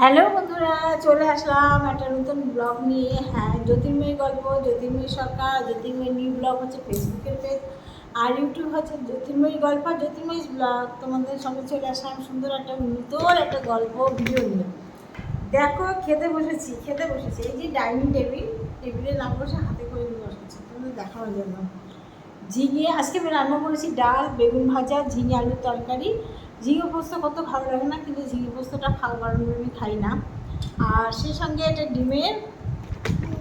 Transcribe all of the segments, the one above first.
Hello বন্ধুরা, চলে আসলাম একটা নতুন ব্লগ নিয়ে। হ্যাঁ, জ্যোতির্ময়ী গল্প, জ্যোতির্ময়ী সরকার, জ্যোতির্ময়ী নিউ ব্লগ হচ্ছে ফেসবুকের পেজ, আর ইউটিউব হচ্ছে জ্যোতির্ময়ী গল্প, জ্যোতির্ময়ী ব্লগ। তোমাদের সঙ্গে চলে আসলাম সুন্দর একটা নতুন একটা গল্প ভিডিও নিয়ে। দেখো, খেতে বসেছি। এই যে ডাইনিং টেবিলে না বসে হাতে করে নিয়ে বসেছি তোমাদের দেখানোর জন্য। ঝিঙে আজকে আমি রান্না করেছি, ডাল, বেগুন ভাজা, ঝিঙে আলুর তরকারি। ঝিঙে পোস্ত কত ভালো লাগে না, কিন্তু ঝিঙে পোস্তটা খাওয়ার কারণে আমি খাই না। আর সেই সঙ্গে একটা ডিমের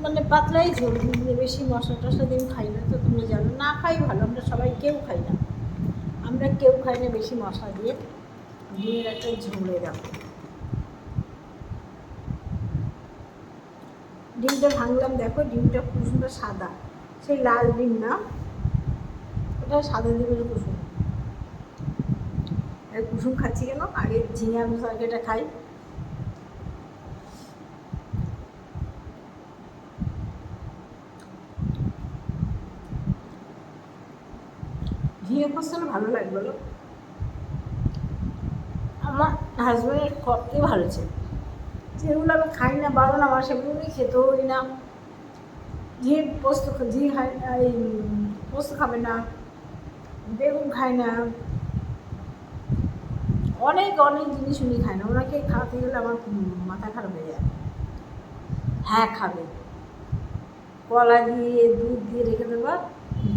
মানে পাতলাই ঝোল, বেশি মশলা টশলা দিয়ে আমি খাই না, তো তোমরা জানো না, খাই ভালো, আমরা সবাই কেউ খাই না, বেশি মশলা দিয়ে ডিমের একটা ঝোলে দাও। ডিমটা ভাঙলাম, দেখো ডিমটা কুসুমটা সাদা, সেই লাল ডিম না, ওটা সাদা ডিমের কুসুম। কুসুম খাচ্ছি কেন, আগে ঝিঙে আলু তরকারিটা খাই। ঝিঙে পোস্ত ভালো লাগে বলো, আমার হাজব্যান্ডের সবচেয়ে ভালো ছিল। যেগুলো আমি খাই না, বারণ আমার সেগুলোই খেতেও হই না। ঝিঙে পোস্ত ঝিঙে খাই, এই পোস্ত খাবে না, বেগুন খায় না, অনেক অনেক জিনিস উনি খায় না। ওনাকে খাওয়াতে গেলে আমার মাথা খারাপ হয়ে যায়। হ্যাঁ খাবে, কলা দিয়ে দুধ দিয়ে রেখে দেবা,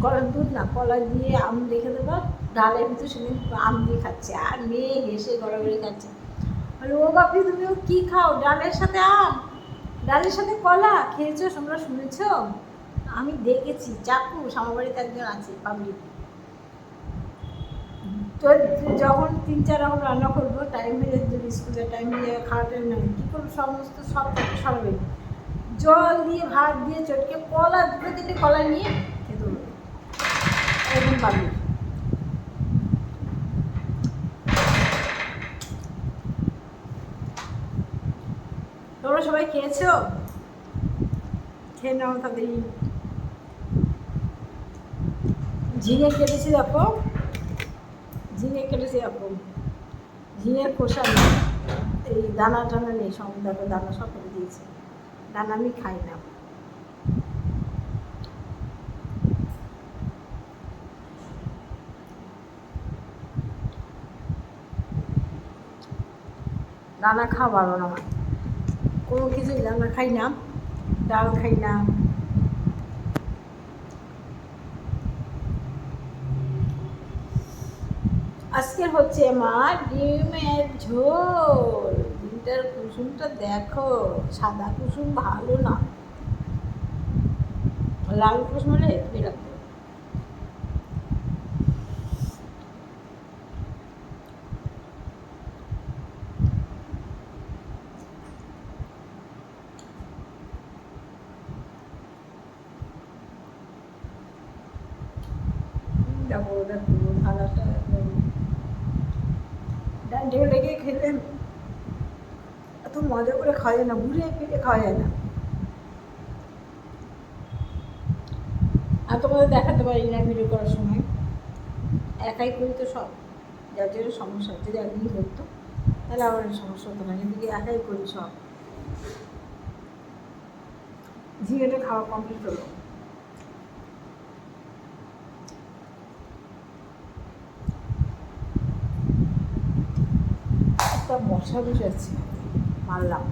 কলার দুধ না, কলা দিয়ে আম রেখে দেবা, ডালের ভিতরে সেদিন আম দিয়ে খাচ্ছে, আর মেয়ে হেসে গড়াগড়ি খাচ্ছে। বলে, ও বাপি তুমিও কী খাও, ডালের সাথে আম, ডালের সাথে কলা খেয়েছো, তোমরা শুনেছ? আমি দেখেছি, চাকু আমার বাড়িতে একজন আছে পাবলিক, তো যখন 3-4 রকম রান্না করবো, টাইম হয়ে যাচ্ছে, যদি স্কুলের টাইম হয়ে যাবে, খাওয়ার টাইম নেই, কী করবো, সব সরাবে, জল দিয়ে ভাত দিয়ে চটকে কলা, 2-3টে কলা নিয়ে খেতে হবে, একদম পাবি। তোমরা সবাই খেয়েছো? খেয়ে নাও তাদের। ঝিঙে কেটেছি দেখো, ঝিঙের খোসা নেই, এই দানা টানা নেই, সব দেখো দানা সব করে দিয়েছে, দানা আমি খাই না। দানা খাওয়া বারণ না, কোনো কিছুই দানা খাই না, ডাল খাই না। আজকে হচ্ছে আমার ডিমের ঝোল। ডিমটার কুসুমটা দেখো, সাদা কুসুম ভালো না, লাল কুসুম হলে তুমি রাখতে। দেখো ওটা পুরো কালারটা ডান্ডিও লেগে খেলে এত মজা করে খাওয়া যায় না, ঘুরে ফিরে খাওয়া যায় না। আর তোমাদের দেখাতে পারি না ভিডিও করার সময়, একাই করি তো সব, যার জন্য সমস্যা হচ্ছে। যদি একদিন করতো তাহলে আমার সমস্যা হতো না, কিন্তু একাই করি সব। ঝিঙেটা খাওয়া কমপ্লিট হলো। একটা মশা বসে আছে, মারলাম।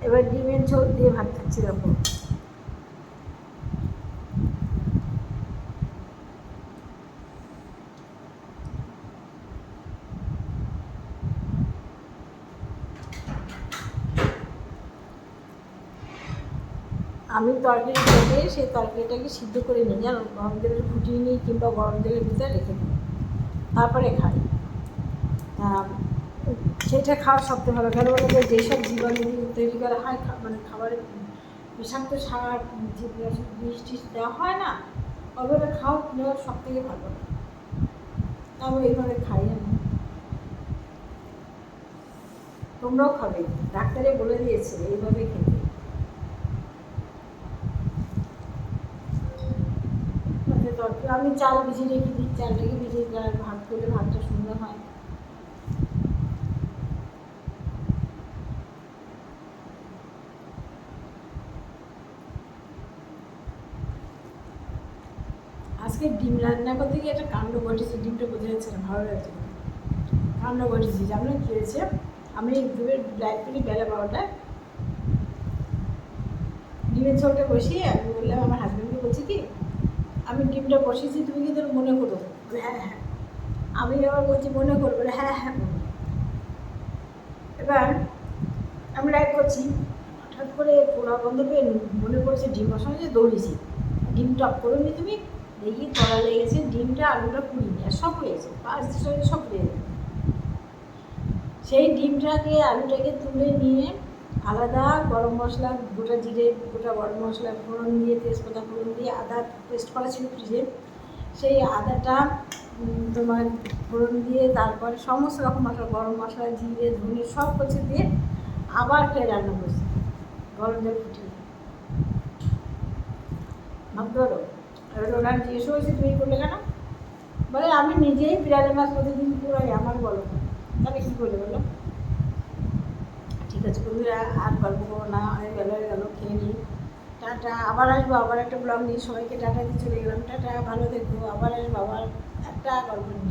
এবার ডিমের ঝোল দিয়ে ভাত খাচ্ছি দেখো। আমি তরকারি করে সেই তরকারিটাকে সিদ্ধ করে নিই, জানো, গরম তেলে ফুটিয়ে নিই, কিংবা গরম তেলের ভিতরে রেখে দিই, তারপরে খাই। সেটা খাওয়া সবচেয়ে ভালো, কেন বলে যে যেসব জীবাণু তৈরি করা হয়, মানে খাবারে বিষাক্ত সার, বিষ টিষ দেওয়া হয় না, ওগুলো খাওয়া নেওয়া সব থেকে ভালো। আমি এইভাবে খাই। আমি, তোমরাও খাবে, ডাক্তারে বলে দিয়েছে এইভাবে খেতে। তরকারি আমি চাল ভিজিয়ে রেখে দিই, চালটাকে ভিজিয়ে ভাত করলে ভাতটা সুন্দর হয়। আজকে ডিম রান্না করতে গিয়ে একটা কাণ্ড ঘটেছে, ডিমটা বোঝা যাচ্ছে না, ভালো লাগছে না। কাণ্ড ঘটেছে, জানো কী হয়েছে? আমি দুপুরের লাইট করি বেলা 12টায়, ডিমের ঝোলটা বসিয়ে আমি বললাম আমার হাজব্যান্ডকে, বলছি কি আমি ডিমটা বসিয়েছি, তুমি কি তোর মনে করো? বলে হ্যাঁ হ্যাঁ। আমি আবার বলছি মনে করো? বলে হ্যাঁ হ্যাঁ। এবার আমি লাইট করছি, হঠাৎ করে পোড়া গন্ধ পেয়ে মনে পড়েছে ডিম বসানো, যে দৌড়েছি, ডিম টপ করে নি তুমি দেখি কড়া লেগেছে, ডিমটা আলুটা পুড়িনি, আর সব হয়েছে, পাঁচ সব পুড়ে গেছে। সেই ডিমটাকে আলুটাকে তুলে নিয়ে আলাদা গরম মশলা, গোটা জিরে, গোটা গরম মশলা ফোড়ন দিয়ে, তেজপাতা ফোড়ন দিয়ে, আদা পেস্ট করা ছিল ফ্রিজে, সেই আদাটা তোমার ফোড়ন দিয়ে, তারপরে সমস্ত রকম মশলা, গরম মশলা, জিরে, ধনে সব কিছু দিয়ে আবার ফের রান্না করছি, গরম জল ফুটিয়ে। ভাবতে পারো? এবার ওরা জিজ্ঞেস করেছে তুমি করলে কেন? বলে আমি নিজেই বিড়ালের মাছ প্রতিদিন পুরাই, আমার বলো তাহলে কী করলে বলো? ঠিক আছে বন্ধুরা, আর গল্প করবো না, হয়ে গেল, খেয়ে নিই, টাটা। আবার আসবো, আবার একটা ব্লগ নিয়ে, সবাইকে টাটা দিয়ে চলে গেলাম, টাটা, ভালো থেকো, আবার আসবো, আবার একটা গল্প নিয়ে।